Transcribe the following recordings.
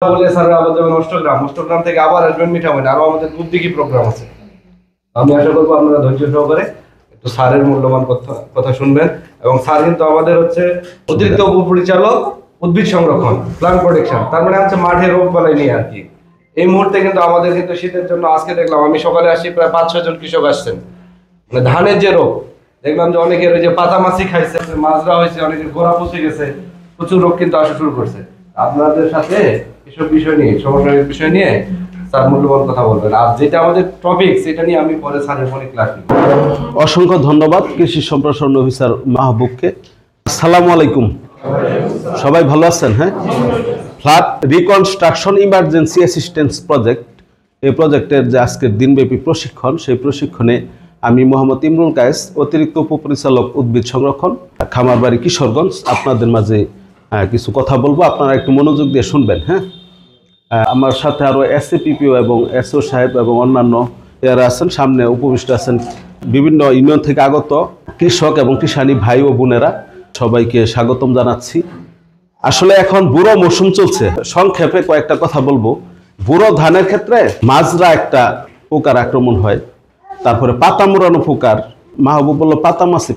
বলে স্যার আবার যাবেন অষ্টগ্রাম থেকে আবার আসবেন মিঠামইন, আরো আমাদের উদ্যোগী প্রোগ্রাম আছে। আমি আশা করবো আপনারা ধৈর্য সহকারে একটু স্যারের মূল্যবান কথা শুনবেন। এবং স্যার কিন্তু আমাদের হচ্ছে অতিরিক্ত উপপরিচালক উদ্ভিদ সংরক্ষণ, প্লান্ট প্রোটেকশন, তার মানে হচ্ছে মাঠে রোগ বালাই নিয়ে আর কি। এই মুহূর্তে কিন্তু আমাদের কিন্তু শীতের জন্য আজকে দেখলাম, আমি সকালে আসি প্রায় 5-6 জন কৃষক আসছেন, মানে ধানের যে রোগ দেখলাম যে অনেকের ওই যে পাতা মাছি খাইছে, মাজরা হয়েছে, অনেকের গোড়া পচে গেছে, প্রচুর রোগ কিন্তু আসা শুরু করছে। আপনাদের সাথে এসব বিষয় নিয়ে, সমস্যার বিষয় নিয়ে স্যার মূল্যবান কথা বলবেন। আর যেটা আমাদের টপিক সেটা নিয়ে আমি পরে স্যারের ফোনে ক্লাস নিব। অসংখ্য ধন্যবাদ কৃষি সম্প্রসারণ অফিসার মাহবুবকে। আসসালামু আলাইকুম, সবাই ভালো আছেন? হ্যাঁ, flood reconstruction emergency assistance project, এই প্রজেক্টের যে আজকের দিনব্যাপী প্রশিক্ষণ, সেই প্রশিক্ষণে আমি মোহাম্মদ ইমরুল কায়েস, অতিরিক্ত উপপরিচালক উদ্ভিদ সংরক্ষণ, খামারবাড়ি কিশোরগঞ্জ, আপনাদের মাঝে কিছু কথা বলবো। আপনারা একটু মনোযোগ দিয়ে শুনবেন। হ্যাঁ, আমার সাথে আরো এসএপিপিও এবং এসও সাহেব এবং অন্যান্য যারা আছেন, সামনে উপবিষ্ট আছেন বিভিন্ন ইউনিয়ন থেকে আগত কৃষক এবং কৃষানী ভাই ও বোনেরা, সবাইকে স্বাগতম জানাচ্ছি। আসলে এখন বুড়ো মৌসুম চলছে, সংক্ষেপে কয়েকটা কথা বলবো। বুড়ো ধানের ক্ষেত্রে মাজরা একটা পোকার আক্রমণ হয়, তারপরে পাতা মোড়ানো পোকার, মাহবুব বলল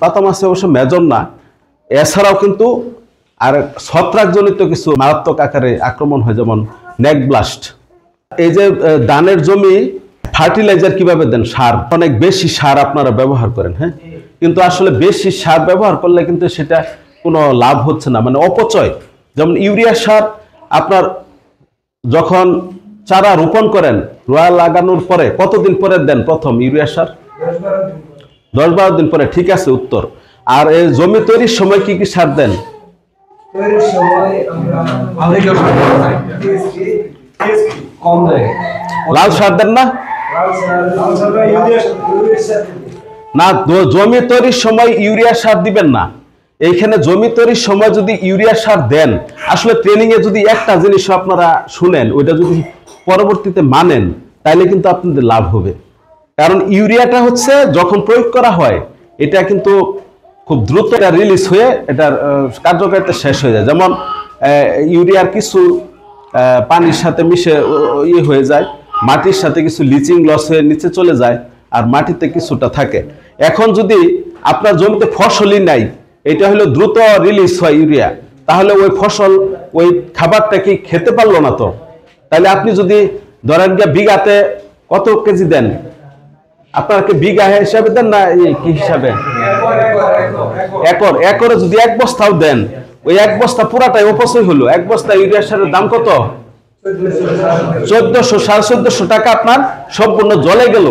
পাতামাছি অবশ্য মেজর না, এছাড়াও কিন্তু আর ছত্রাকজনিত কিছু মারাত্মক আকারে আক্রমণ হয়, যেমন নেক ব্লাস্ট। এই যে ধানের জমি ফার্টিলাইজার কিভাবে দেন, সার, অনেক বেশি সার আপনারা ব্যবহার করেন। হ্যাঁ, কিন্তু আসলে বেশি সার ব্যবহার করলে কিন্তু সেটা কোনো লাভ হচ্ছে না, মানে অপচয়। যেমন ইউরিয়া সার আপনার যখন চারা রোপণ করেন, রোয়া লাগানোর পরে কতদিন পরে দেন প্রথম ইউরিয়া সার? 10-12 দিন পরে। ঠিক আছে, উত্তর। আর এই জমি তৈরির সময় কি কি সার দেন? লাল সার দেন না? না, জমি তৈরির সময় ইউরিয়া সার দিবেন না। এইখানে জমি তৈরির সময় যদি ইউরিয়া সার দেন, আসলে ট্রেনিং এ যদি একটা জিনিস আপনারা শুনেন, ওইটা যদি পরবর্তীতে মানেন, তাইলে কিন্তু আপনাদের লাভ হবে। কারণ ইউরিয়াটা হচ্ছে যখন প্রয়োগ করা হয়, এটা কিন্তু খুব দ্রুত এটা রিলিজ হয়ে এটার কার্যকারিতা শেষ হয়ে যায়। যেমন ইউরিয়ার কিছু পানির সাথে মিশে হয়ে যায়, মাটির সাথে কিছু লিচিং লস হয়ে নিচে চলে যায়, আর মাটিতে কিছুটা থাকে। এখন যদি আপনার জমিতে ফসলই নাই, এটা হলো দ্রুত রিলিজ হয় ইউরিয়া, তাহলে ওই ফসল ওই খাবারটা কি খেতে পারলো না। তো তাহলে আপনি যদি ধরেন যে বিঘাতে কত কেজি দেন, আপনারা কি বিঘা হিসাবে দেন না কি হিসাবে? একরে যদি 1 বস্তাও দেন, ওই 1 বস্তা পুরাটাই অপচয় হলো। 1 বস্তা ইউরিয়া সারের দাম কত? 1400-1450 টাকা আপনার সম্পূর্ণ জলে গেল।